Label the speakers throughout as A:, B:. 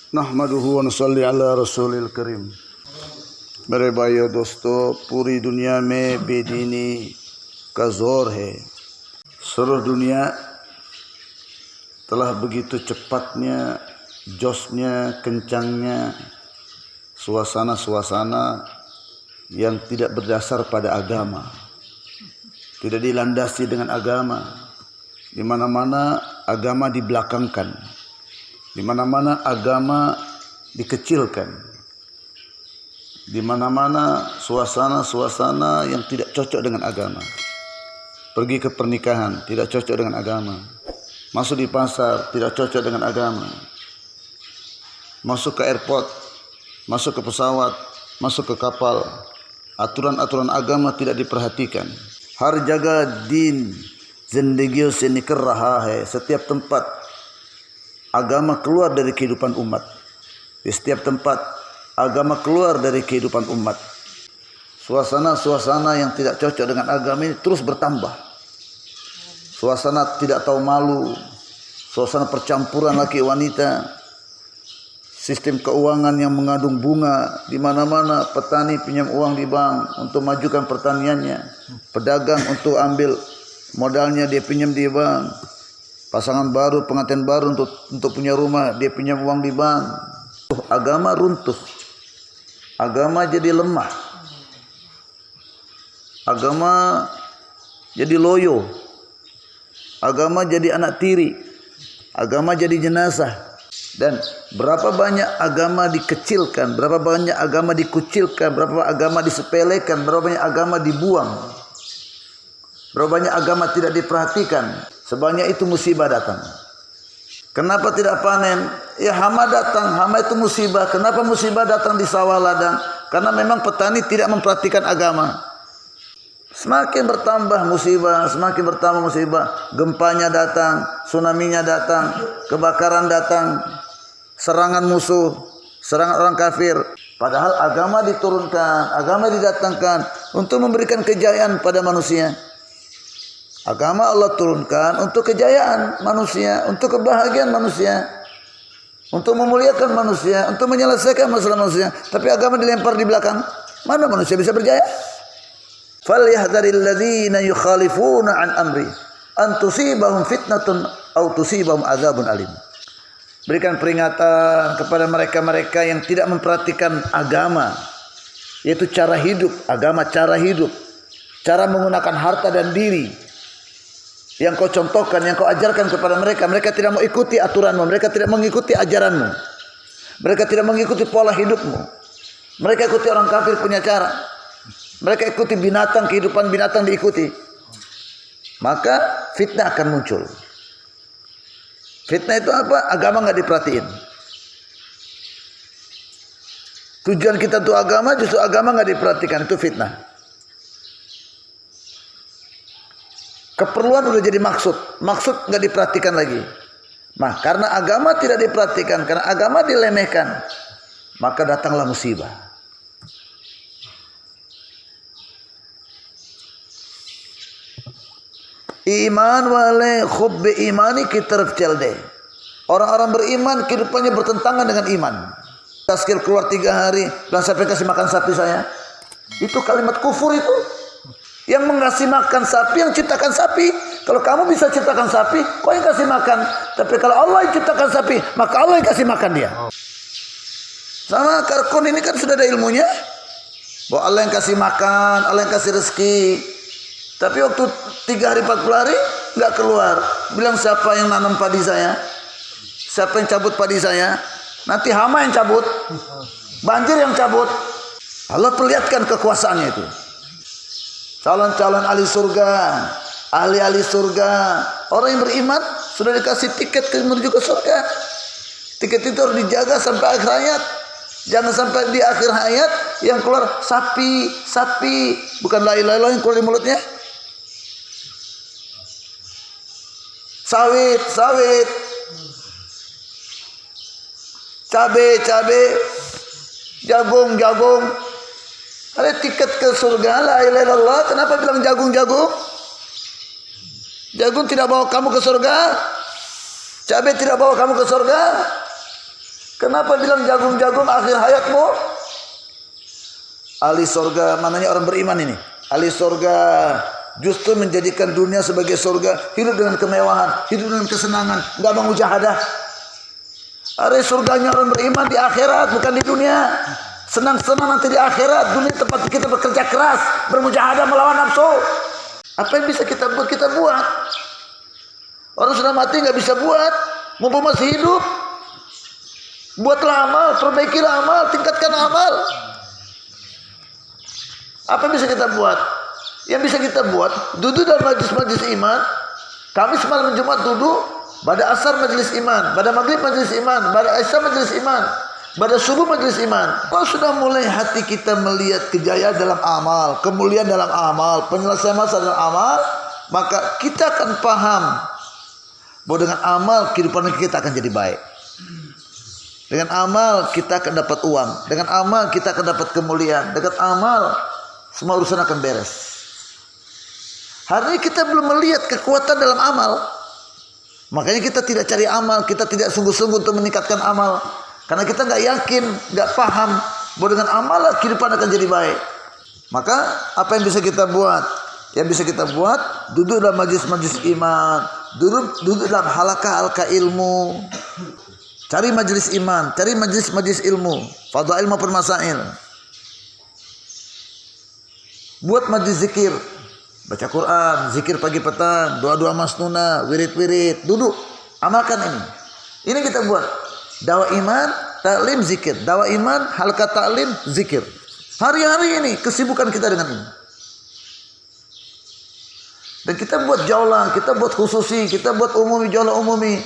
A: नहमदुहु व नसल्ली अला रसूलिल करीम। मेरे भाइयों दोस्तों, पूरी दुनिया में बेदीनी का जोर है। Seluruh dunia telah begitu cepatnya, josnya, kencangnya suasana-suasana yang tidak berdasar pada agama, tidak dilandasi dengan agama. Di mana-mana agama dibelakangkan, di mana-mana agama dikecilkan, di mana-mana suasana-suasana yang tidak cocok dengan agama. Pergi ke pernikahan tidak cocok dengan agama, masuk di pasar tidak cocok dengan agama, masuk ke airport, masuk ke pesawat, masuk ke kapal, aturan-aturan agama tidak diperhatikan. Har jaga din zindagi se nikar raha hai. Setiap tempat agama keluar dari kehidupan umat. Di setiap tempat agama keluar dari kehidupan umat. Suasana-suasana yang tidak cocok dengan agama ini terus bertambah. Suasana tidak tahu malu, suasana percampuran laki wanita, sistem keuangan yang mengandung bunga di mana-mana. Petani pinjam uang di bank untuk majukan pertaniannya, pedagang untuk ambil modalnya dia pinjam di bank, pasangan baru, pengantin baru untuk punya rumah dia pinjam uang di bank. Agama runtuh, agama jadi lemah, agama jadi loyo, agama jadi anak tiri, agama jadi jenazah. Dan berapa banyak agama dikecilkan, berapa banyak agama dikucilkan, berapa agama disepelekan, berapa banyak agama dibuang, berapa banyak agama tidak diperhatikan. Sebanyak itu musibah datang. Kenapa tidak panen? Ya hama datang, hama itu musibah. Kenapa musibah datang di sawah ladang? Karena memang petani tidak memperhatikan agama. Semakin bertambah musibah, semakin bertambah musibah. Gempanya datang, tsunami-nya datang, kebakaran datang, serangan musuh, serangan orang kafir. Padahal agama diturunkan, agama didatangkan untuk memberikan kejayaan pada manusia. Agama Allah turunkan untuk kejayaan manusia, untuk kebahagiaan manusia, untuk memuliakan manusia, untuk menyelesaikan masalah manusia. Tapi agama dilempar di belakang. Mana manusia bisa berjaya? Falyahdharil ladzina yukhalifuna an amri an tusibahum fitnatun aw tusibahum adzabun alim. Berikan peringatan kepada mereka-mereka yang tidak memperhatikan agama, yaitu cara hidup, agama cara hidup, cara menggunakan harta dan diri yang kau contohkan, yang kau ajarkan kepada mereka. Mereka tidak mau ikuti aturanmu, mereka tidak mengikuti ajaranmu, mereka tidak mengikuti pola hidupmu. Mereka ikuti orang kafir punya cara, mereka ikuti binatang, kehidupan binatang diikuti. Maka fitnah akan muncul. Fitnah itu apa? Agama nggak diperhatiin. Tujuan kita untuk agama, justru agama nggak diperhatikan, itu fitnah. Keperluan udah jadi maksud, maksud nggak diperhatikan lagi. Nah, karena agama tidak diperhatikan, karena agama dilemehkan, maka datanglah musibah. Iman wale khubbi imani kitarf celde. Orang-orang beriman kehidupannya bertentangan dengan iman. Taskil keluar 3 hari, bilang siapa yang kasih makan sapi saya? Itu kalimat kufur itu. Yang mengasih makan sapi, yang ciptakan sapi. Kalau kamu bisa ciptakan sapi, kau yang kasih makan. Tapi kalau Allah yang ciptakan sapi, maka Allah yang kasih makan dia. Sama Karkun ini kan sudah ada ilmunya, bahwa Allah yang kasih makan, Allah yang kasih rezeki. Tapi waktu 3 hari 40 hari nggak keluar. Bilang siapa yang nanam padi saya? Siapa yang cabut padi saya? Nanti hama yang cabut, banjir yang cabut. Allah perlihatkan kekuasaannya itu. Calon-calon ahli surga, ahli-ahli surga, orang yang beriman sudah dikasih tiket menuju ke surga. Tiket itu harus dijaga sampai akhir hayat. Jangan sampai di akhir hayat yang keluar sapi, sapi, bukan la ilaha illallah yang keluar di mulutnya. Sawit, sawit, cabe, cabe, jagung, jagung. Ada tiket ke surga, la ilaha illallah. Kenapa bilang jagung, jagung? Jagung tidak bawa kamu ke surga. Cabai tidak bawa kamu ke surga. Kenapa bilang jagung-jagung akhir hayatmu? Ahli surga, mananya orang beriman ini. Ahli surga justru menjadikan dunia sebagai surga, hidup dengan kemewahan, hidup dengan kesenangan, enggak mau mujahadah. Ahli surganya orang beriman di akhirat, bukan di dunia. Senang-senang nanti di akhirat. Dunia tempat kita bekerja keras, bermujahadah melawan nafsu. Apa yang bisa kita buat, kita buat. Orang sudah mati nggak bisa buat, mumpung masih hidup. Buatlah amal, perbaikilah amal, tingkatkan amal. Apa yang bisa kita buat? Yang bisa kita buat, duduk dalam majlis-majlis iman. Kamis malam Jumat duduk, pada asar majlis iman, pada maghrib majlis iman, pada isya majlis iman, pada subuh majlis iman. Kalau sudah mulai hati kita melihat kejayaan dalam amal, kemuliaan dalam amal, penyelesaian masalah dalam amal, maka kita akan paham bahwa dengan amal kehidupan kita akan jadi baik. Dengan amal kita akan dapat uang, dengan amal kita akan dapat kemuliaan, dengan amal semua urusan akan beres. Hari ini kita belum melihat kekuatan dalam amal, makanya kita tidak cari amal, kita tidak sungguh-sungguh untuk meningkatkan amal, karena kita nggak yakin, nggak paham bahwa dengan amal kehidupan akan jadi baik. Maka apa yang bisa kita buat? Yang bisa kita buat, duduk dalam majlis-majlis iman, duduk dalam halaqah ilmu. Cari majlis iman, cari majlis-majlis ilmu, fadhail maupun masail. Buat majlis zikir, baca Quran, zikir pagi petang, doa-doa masnuna, wirid-wirid, duduk, amalkan ini. Ini kita buat. Dakwah iman, taklim, zikir. Dakwah iman, halaqah taklim, zikir. Hari-hari ini kesibukan kita dengan ini. Dan kita buat jaulah, kita buat khususi, kita buat umumi, jaulah umumi.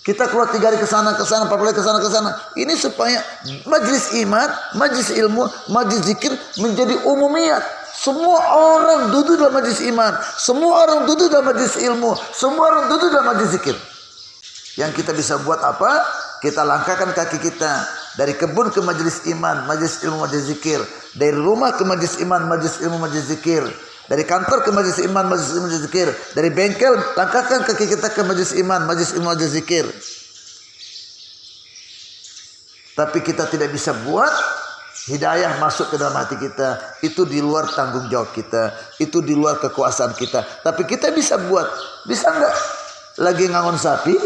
A: Kita keluar 3 hari ke sana, 4 hari ke sana, ke sana. Ini supaya majlis iman, majlis ilmu, majlis zikir menjadi umumiyat. Semua orang duduk dalam majlis iman, semua orang duduk dalam majlis ilmu, semua orang duduk dalam majlis zikir. Yang kita bisa buat apa? Kita langkahkan kaki kita dari kebun ke majlis iman, majlis ilmu, majlis zikir. Dari rumah ke majlis iman, majlis ilmu, majlis zikir. Dari kantor ke majlis iman, majlis ilmu, majlis zikir. Dari bengkel, langkahkan kaki kita ke majlis iman, majlis ilmu, majlis zikir. Tapi kita tidak bisa buat hidayah masuk ke dalam hati kita. Itu di luar tanggung jawab kita. Itu di luar kekuasaan kita. Tapi kita bisa buat. Bisa enggak? Lagi ngangon sapi.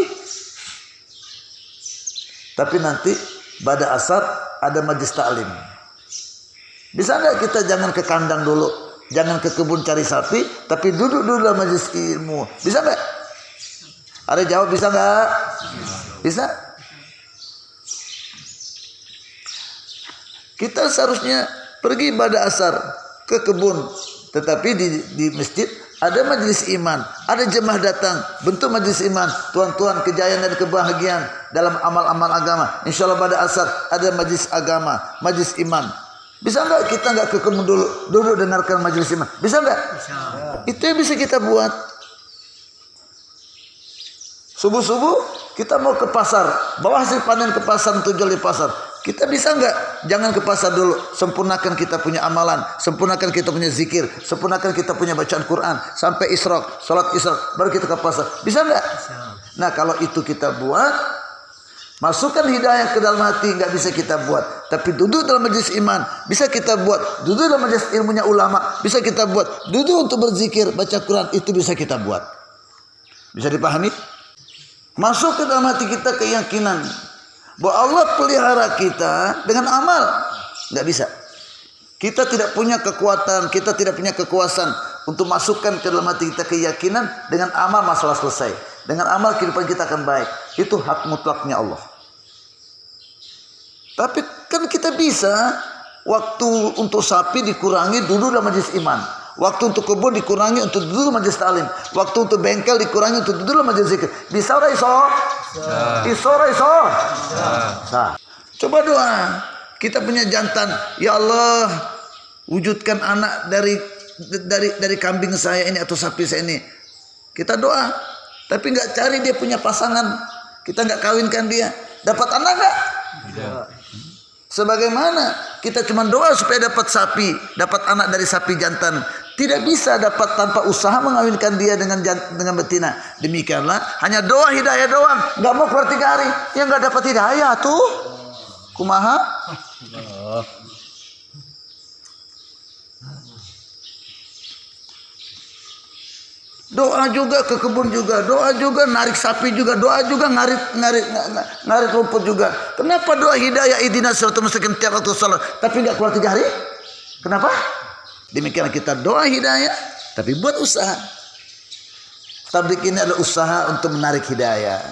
A: Tapi nanti pada asar ada majlis taklim. Bisa enggak kita jangan ke kandang dulu. Jangan ke kebun cari sapi. Tapi duduk dulu dalam majlis ilmu. Bisa enggak? Ada jawab bisa enggak? Bisa? Kita seharusnya pergi pada asar ke kebun, tetapi di masjid ada majelis iman, ada jemaah datang, bentuk majelis iman, tuan-tuan kejayaan dan kebahagiaan dalam amal-amal agama. Insyaallah pada asar ada majelis agama, majelis iman. Bisa enggak kita enggak ke kebun dulu dengarkan majelis iman? Bisa enggak? Bisa. Itu yang bisa kita buat. Subuh-subuh kita mau ke pasar, bawa hasil panen ke pasar untuk jual di pasar. Kita bisa enggak? Jangan ke pasar dulu. Sempurnakan kita punya amalan. Sempurnakan kita punya zikir. Sempurnakan kita punya bacaan Quran. Sampai isyraq, salat isyraq. Baru kita ke pasar. Bisa enggak? Bisa. Nah kalau itu kita buat. Masukkan hidayah ke dalam hati. Enggak bisa kita buat. Tapi duduk dalam majlis iman. Bisa kita buat. Duduk dalam majlis ilmunya ulama. Bisa kita buat. Duduk untuk berzikir. Baca Quran. Itu bisa kita buat. Bisa dipahami? Masuk ke dalam hati kita keyakinan bahwa Allah pelihara kita dengan amal. Nggak bisa. Kita tidak punya kekuatan, kita tidak punya kekuasaan untuk masukkan ke dalam hati kita keyakinan dengan amal masalah selesai. Dengan amal kehidupan kita akan baik. Itu hak mutlaknya Allah. Tapi kan kita bisa waktu untuk sapi dikurangi duduk dalam majlis iman. Waktu untuk kebun dikurangi untuk duduk dalam majlis taklim. Waktu untuk bengkel dikurangi untuk duduk dalam majlis zikir. Bisa ora iso? Iso ora iso? Bisa. Coba doa. Kita punya jantan. Ya Allah, wujudkan anak dari kambing saya ini atau sapi saya ini. Kita doa. Tapi enggak cari dia punya pasangan. Kita enggak kawinkan dia. Dapat anak enggak? Tidak. Sebagaimana kita cuma doa supaya dapat sapi, dapat anak dari sapi jantan. Tidak bisa dapat tanpa usaha mengawinkan dia dengan betina. Demikianlah hanya doa hidayah doang. Enggak mau keluar 3 hari. Ya enggak dapat hidayah tuh. Kumaha? Doa juga ke kebun juga, doa juga narik sapi juga, doa juga ngarit rumput juga. Kenapa doa hidayah ihdinas siratal mustaqim tiap waktu salat tapi enggak keluar 3 hari? Kenapa? Demikian kita doa hidayah tapi buat usaha. Tablik ini adalah usaha untuk menarik hidayah.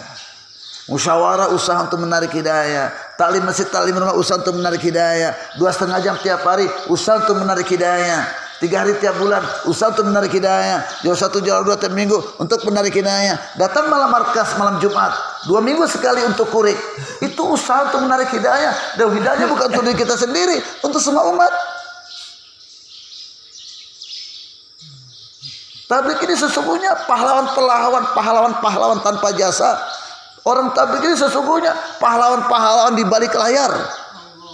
A: Musyawarah usaha untuk menarik hidayah. Taklim masjid, taklim rumah usaha untuk menarik hidayah. 2,5 jam tiap hari usaha untuk menarik hidayah. 3 hari tiap bulan usaha untuk menarik hidayah. Jauh 1 jauh 2 tiap minggu untuk menarik hidayah. Datang malam markas malam Jumat 2 minggu sekali untuk kurik. Itu usaha untuk menarik hidayah. Dan hidayah bukan untuk diri kita sendiri, untuk semua umat. Tablik ini sesungguhnya pahlawan tanpa jasa. Orang tablik ini sesungguhnya pahlawan di balik layar.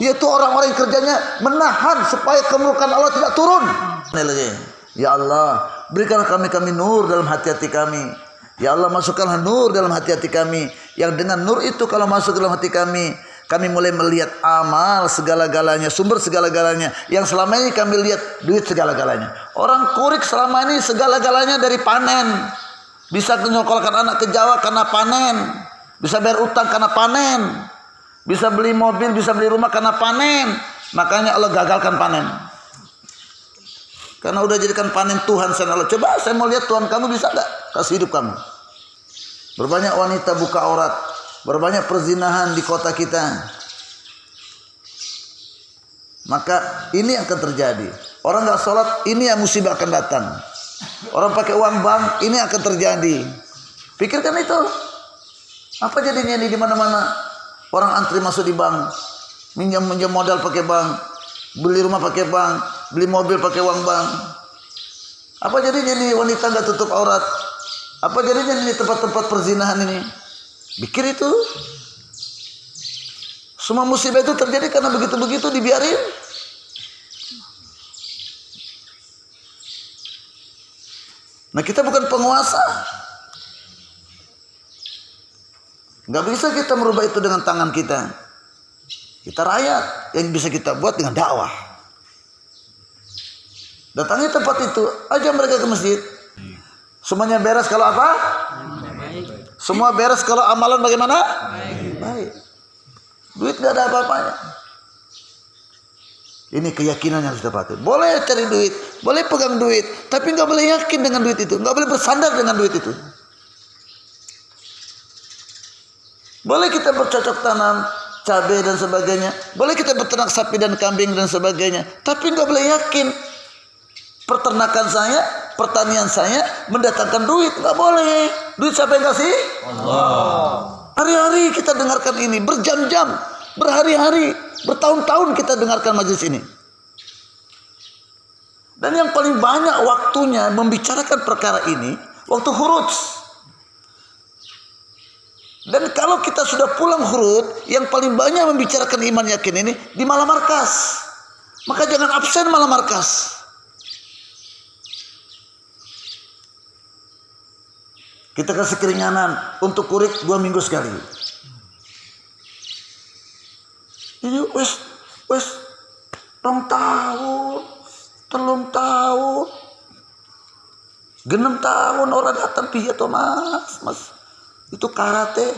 A: Yaitu orang-orang yang kerjanya menahan supaya kemurkaan Allah tidak turun. Ya Allah, berikanlah kami nur dalam hati-hati kami. Ya Allah, masukkanlah nur dalam hati-hati kami. Yang dengan nur itu kalau masuk dalam hati kami, kami mulai melihat amal segala-galanya, sumber segala-galanya. Yang selama ini kami lihat duit segala-galanya. Orang kurik selama ini segala-galanya dari panen. Bisa menyekolahkan anak ke Jawa karena panen. Bisa bayar utang karena panen. Bisa beli mobil, bisa beli rumah karena panen. Makanya Allah gagalkan panen. Karena udah jadikan panen Tuhan. Allah, coba saya mau lihat Tuhan kamu bisa gak kasih hidup kamu. Berbanyak wanita buka aurat. Berbanyak perzinahan di kota kita. Maka ini akan terjadi. Orang gak sholat, ini yang musibah akan datang. Orang pakai uang bank, ini akan terjadi. Pikirkan itu. Apa jadinya ini di mana-mana? Orang antri masuk di bank, minjam modal pakai bank, beli rumah pakai bank, beli mobil pakai uang bank. Apa jadinya ini wanita nggak tutup aurat? Apa jadinya ini tempat-tempat perzinahan ini? Pikir itu. Semua musibah itu terjadi karena begitu-begitu dibiarin. Nah, kita bukan penguasa. Gak bisa kita merubah itu dengan tangan kita. Kita rakyat. Yang bisa kita buat dengan dakwah. Datangi tempat itu, ajak mereka ke masjid. Semuanya beres kalau apa? Semua beres kalau amalan bagaimana? Baik. Duit gak ada apa-apanya. Ini keyakinan yang harus kita pakai. Boleh cari duit, boleh pegang duit, tapi gak boleh yakin dengan duit itu. Gak boleh bersandar dengan duit itu. Boleh kita bercocok tanam, cabai dan sebagainya. Boleh kita berternak sapi dan kambing dan sebagainya. Tapi nggak boleh yakin peternakan saya, pertanian saya mendatangkan duit. Nggak boleh. Duit siapa yang kasih? Allah. Hari-hari kita dengarkan ini, berjam-jam, berhari-hari, bertahun-tahun kita dengarkan majelis ini. Dan yang paling banyak waktunya membicarakan perkara ini waktu khuruj. Dan kalau kita sudah pulang khurud, yang paling banyak membicarakan iman yakin ini di malam markas. Maka jangan absen malam markas. Kita kasih keringanan untuk kurik 2 minggu sekali. Ini wes 2 tahun, 3 tahun, 6 tahun orang datang piye to mas. Itu karate,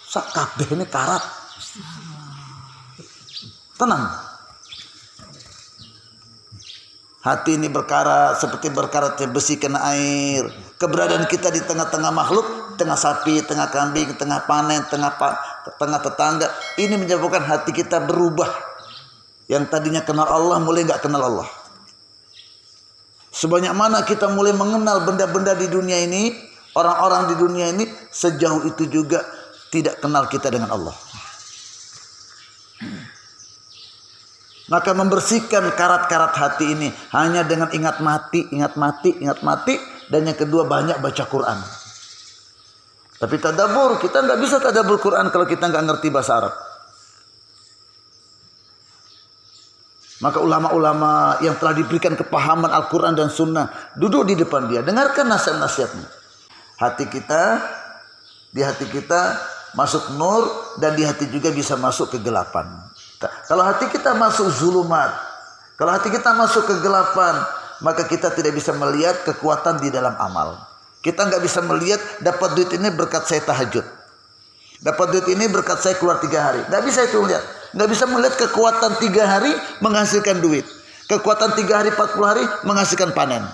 A: sakabeh ini karat. Tenang. Hati ini berkarat seperti berkaratnya besi kena air. Keberadaan kita di tengah-tengah makhluk, tengah sapi, tengah kambing, tengah panen, tengah tetangga. Ini menyebabkan hati kita berubah. Yang tadinya kenal Allah mulai nggak kenal Allah. Sebanyak mana kita mulai mengenal benda-benda di dunia ini. Orang-orang di dunia ini sejauh itu juga tidak kenal kita dengan Allah. Maka membersihkan karat-karat hati ini hanya dengan ingat mati. Dan yang kedua banyak baca Quran. Tapi tadabbur, kita nggak bisa tadabbur Quran kalau kita nggak ngerti bahasa Arab. Maka ulama-ulama yang telah diberikan kepahaman Al-Quran dan Sunnah duduk di depan dia, dengarkan nasihat-nasihatnya. Di hati kita masuk nur dan di hati juga bisa masuk kegelapan. Kalau hati kita masuk zulumat, kalau hati kita masuk kegelapan, maka kita tidak bisa melihat kekuatan di dalam amal. Kita nggak bisa melihat dapat duit ini berkat saya tahajud, dapat duit ini berkat saya keluar 3 hari. Nggak bisa itu lihat. Nggak bisa melihat kekuatan 3 hari menghasilkan duit, kekuatan 3 hari 40 hari menghasilkan panen.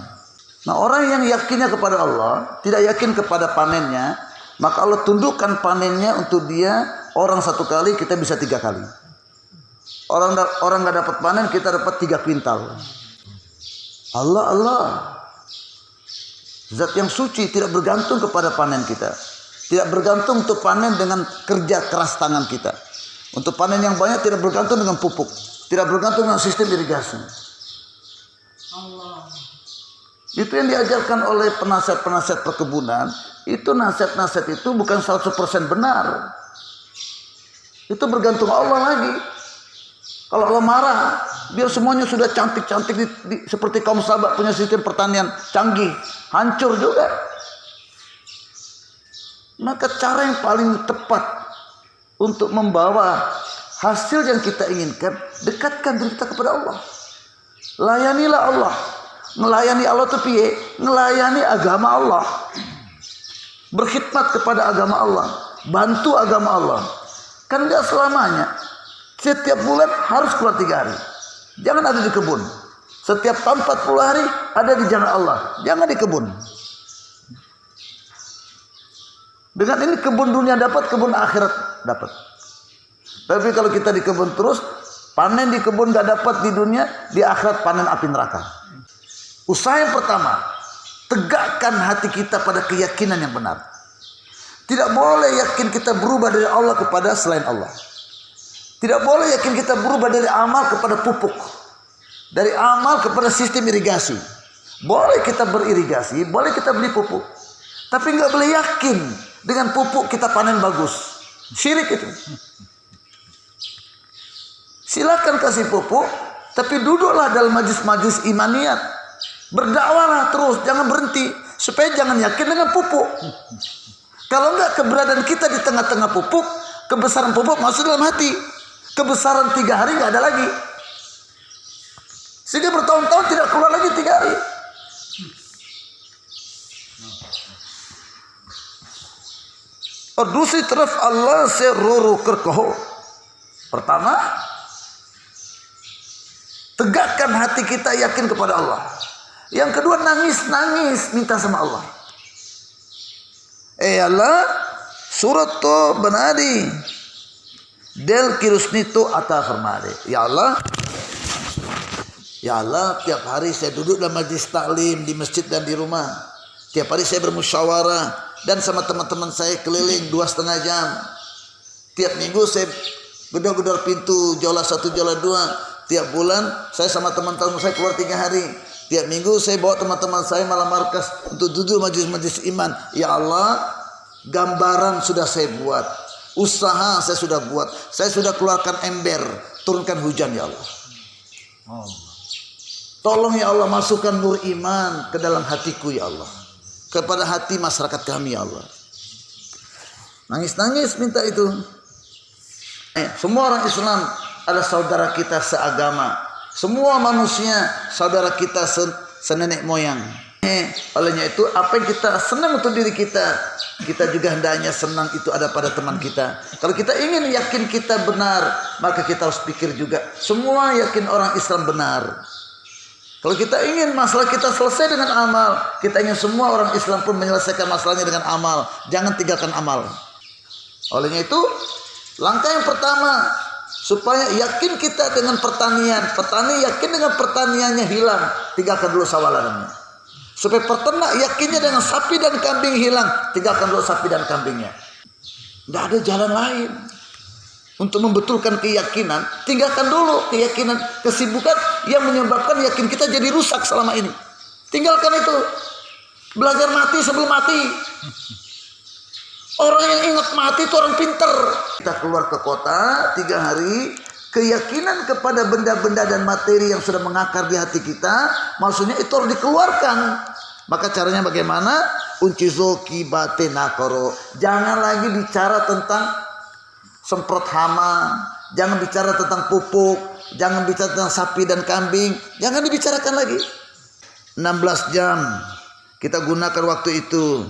A: Nah, orang yang yakinnya kepada Allah, tidak yakin kepada panennya, maka Allah tundukkan panennya untuk dia. Orang 1 kali, kita bisa 3 kali. Orang nggak dapat panen, kita dapat 3 kuintal. Allah, zat yang suci, tidak bergantung kepada panen kita, tidak bergantung untuk panen dengan kerja keras tangan kita. Untuk panen yang banyak tidak bergantung dengan pupuk, tidak bergantung dengan sistem irigasi. Allah. Itu yang diajarkan oleh penasihat-penasihat perkebunan. Itu nasihat-nasihat itu bukan 100% benar. Itu bergantung Allah lagi. Kalau Allah marah, biar semuanya sudah cantik-cantik seperti kaum Sabak punya sistem pertanian canggih, hancur juga. Maka cara yang paling tepat untuk membawa hasil yang kita inginkan, dekatkan diri kita kepada Allah. Layanilah Allah. Melayani Allah itu piye? Melayani agama Allah. Berkhidmat kepada agama Allah, bantu agama Allah. Kan enggak selamanya. Setiap bulan harus keluar 3 hari. Jangan ada di kebun. Setiap tahun 40 hari ada di jalan Allah. Jangan di kebun. Dengan ini kebun dunia dapat, kebun akhirat dapat. Tapi kalau kita di kebun terus, panen di kebun gak dapat di dunia, di akhirat panen api neraka. Usaha yang pertama, tegakkan hati kita pada keyakinan yang benar. Tidak boleh yakin kita berubah dari Allah kepada selain Allah. Tidak boleh yakin kita berubah dari amal kepada pupuk, dari amal kepada sistem irigasi. Boleh kita beririgasi, boleh kita beli pupuk, tapi nggak boleh yakin dengan pupuk kita panen bagus. Syirik itu. Silakan kasih pupuk, tapi duduklah dalam majlis-majlis imaniat, berdakwalah terus, jangan berhenti, supaya jangan yakin dengan pupuk. Kalau enggak, keberadaan kita di tengah-tengah pupuk, kebesaran pupuk masuk dalam hati. Kebesaran 3 hari nggak ada lagi, sehingga bertahun-tahun tidak keluar lagi 3 hari. और दूसरी तरफ अल्लाह से रो कर कहो. Pertama, tegakkan hati kita yakin kepada Allah. Yang kedua, nangis minta sama Allah. Allah, surat to banadi del kirusnito ata farmade. Ya Allah, tiap hari saya duduk dalam majlis taklim di masjid dan di rumah. Tiap hari saya bermusyawarah dan sama teman-teman saya keliling 2,5 jam. Tiap minggu saya gedor-gedor pintu Jola 1, Jola 2. Tiap bulan saya sama teman-teman saya keluar 3 hari. Tiap minggu saya bawa teman-teman saya malam markas untuk duduk majlis-majlis iman. Ya Allah, gambaran sudah saya buat. Usaha saya sudah buat, saya sudah keluarkan ember, turunkan hujan ya Allah. Tolong ya Allah, masukkan nur iman ke dalam hatiku ya Allah, kepada hati masyarakat kami ya Allah. Nangis minta itu. Semua orang Islam adalah saudara kita seagama. Semua manusia saudara kita senenek moyang. Olehnya itu, apa yang kita senang untuk diri kita, kita juga hendaknya senang itu ada pada teman kita. Kalau kita ingin yakin kita benar, maka kita harus pikir juga semua yakin orang Islam benar. Kalau kita ingin masalah kita selesai dengan amal, kita ingin semua orang Islam pun menyelesaikan masalahnya dengan amal. Jangan tinggalkan amal. Olehnya itu, langkah yang pertama supaya yakin kita dengan pertanian, petani yakin dengan pertaniannya hilang, tinggalkan dulu sawah ladangnya. Supaya peternak yakinnya dengan sapi dan kambing hilang, tinggalkan dulu sapi dan kambingnya. Tidak ada jalan lain. Untuk membetulkan keyakinan, tinggalkan dulu keyakinan, kesibukan yang menyebabkan yakin kita jadi rusak selama ini. Tinggalkan itu. Belajar mati sebelum mati. Orang yang ingat mati itu orang pinter. Kita keluar ke kota 3 hari, keyakinan kepada benda-benda dan materi yang sudah mengakar di hati kita, maksudnya itu harus dikeluarkan. Maka caranya bagaimana? Uncizoki batenakoro. Jangan lagi bicara tentang semprot hama, Jangan bicara tentang pupuk, jangan bicara tentang sapi dan kambing, jangan dibicarakan lagi. 16 jam kita gunakan waktu itu.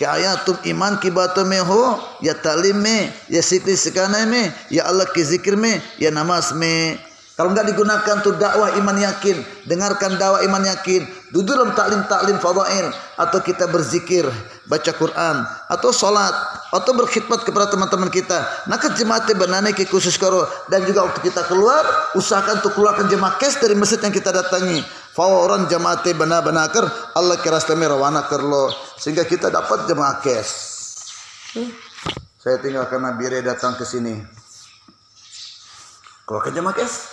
A: Ayatul iman kibatu meho, ya talim me, ya sikri sekana me, ya Allah ki zikir me, ya namaz me. Kalau enggak digunakan tuh dakwah iman yakin, dengarkan dakwah iman yakin, duduk dalam taklim fadail, atau kita berzikir, baca Quran, atau salat, atau berkhidmat kepada teman-teman kita. Nakat jemaat banane ki khusus karo, dan juga waktu kita keluar, usahakan untuk keluarkan jemaah kes dari masjid yang kita datangi. Fawaran jemaat bana-banakar Allah kirastami rawana kerlo, sehingga kita dapat jemaah kes. Saya tinggalkan Nabire datang ke sini. Keluarkan jemaah kes.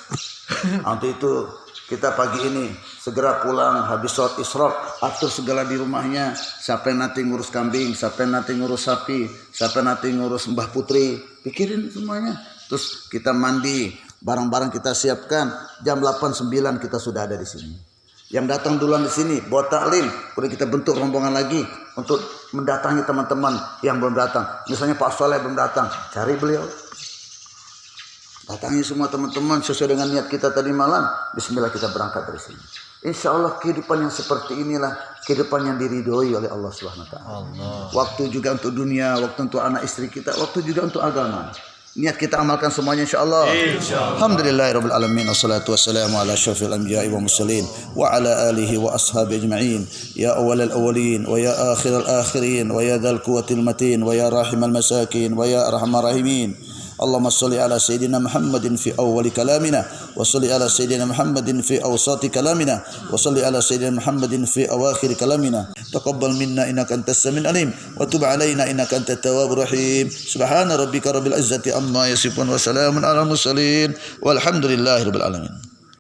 A: Nanti itu kita pagi ini segera pulang habis sholat isyraq, atur segala di rumahnya. Siapa yang nanti ngurus kambing, siapa yang nanti ngurus sapi, siapa yang nanti ngurus Mbah Putri, pikirin semuanya. Terus kita mandi, barang-barang kita siapkan. Jam 8-9 kita sudah ada di sini. Yang datang duluan di sini buat taklim, kemudian kita bentuk rombongan lagi untuk mendatangi teman-teman yang belum datang. Misalnya Pak Soleh belum datang, cari beliau. Datangi semua teman-teman sesuai dengan niat kita tadi malam. Bismillah kita berangkat dari sini. Insya Allah kehidupan yang seperti inilah kehidupan yang diridhoi oleh Allah Subhanahu Wa Taala. Waktu juga untuk dunia, waktu untuk anak istri kita, waktu juga untuk agama. Niat kita amalkan semuanya insyaallah. Alhamdulillahirabbil alamin wassalatu wassalamu ala asyrafil anbiya'i wa mursalin wa ala alihi wa ashabi ajma'in. Ya awwalal awwalin wa ya akhiral akhirin wa ya dzal quwwatil matin wa ya rahimal masakin wa ya arhamar rahimin. اللهم صل على سيدنا محمد في أول كلامنا وصل على سيدنا محمد في أوسط كلامنا وصل على سيدنا محمد في أواخر كلامنا تقبل منا إنك أنت السميع العليم وتب علينا إنك أنت التواب الرحيم سبحان ربك رب العزة عما يصفون وسلام على المرسلين والحمد لله رب العالمين.